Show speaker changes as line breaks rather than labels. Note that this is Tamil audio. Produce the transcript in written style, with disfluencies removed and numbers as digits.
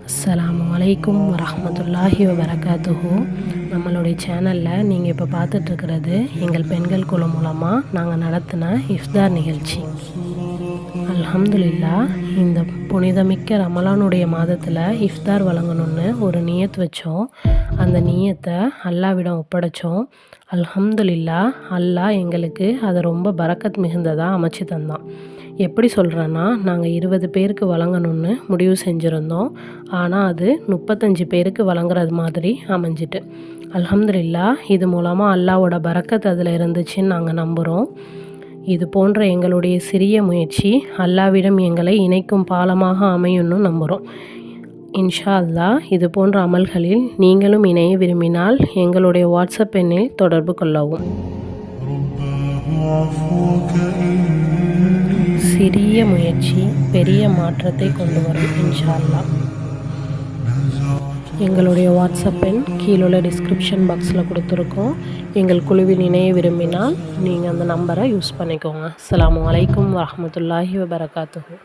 அஸ்ஸலாமு அலைக்கும் வரஹ்மத்துல்லாஹி வபரகாத்துஹு. நம்மளுடைய சேனலில் நீங்கள் இப்போ பார்த்துட்ருக்கிறது எங்கள் பெண்கள் குழு மூலமாக நாங்கள் நடத்தின இஃப்தார் நிகழ்ச்சி. அல்ஹம்துலில்லாஹ், இந்த புனிதமிக்க ரமலானுடைய மாதத்தில் இஃப்தார் வழங்கணும்னு ஒரு நியத் வச்சோம். அந்த நியத்தை அல்லாவிடம் ஒப்படைச்சோம். அல்ஹம்துலில்லாஹ், அல்லாஹ் எங்களுக்கு அதை ரொம்ப பரக்கத் மிகுந்ததாக அமைச்சு தந்தான். எப்படி சொல்கிறேன்னா, நாங்கள் 20 பேருக்கு வழங்கணும்னு முடிவு செஞ்சுருந்தோம். ஆனால் அது 35 பேருக்கு வழங்குறது மாதிரி அமைஞ்சிட்டு. அல்ஹம்துலில்லாஹ், இது மூலமாக அல்லாவோட பரக்கத் அதில் இருந்துச்சுன்னு நாங்கள் நம்புகிறோம். இது போன்ற எங்களுடைய சிறிய முயற்சி அல்லாவிடம் எங்களை இணைக்கும் பாலமாக அமையும்னு நம்புகிறோம். இன்ஷா அல்லாஹ், இது போன்ற அமல்களில் நீங்களும் இணைய விரும்பினால் எங்களுடைய வாட்ஸ்அப் எண்ணில் தொடர்பு கொள்ளவும். சிறிய முயற்சி பெரிய மாற்றத்தை கொண்டு வரும் இன்ஷா அல்லாஹ். எங்களுடைய வாட்ஸ்அப் எண் கீழுள்ள டிஸ்கிரிப்ஷன் பாக்ஸில் கொடுத்துருக்கோம். எங்கள் குழுவில் இணைய விரும்பினால் நீங்கள் அந்த நம்பரை யூஸ் பண்ணிக்கோங்க. அஸ்ஸலாமு அலைக்கும் வரஹ்மத்துல்லாஹி வபரகாத்துஹு.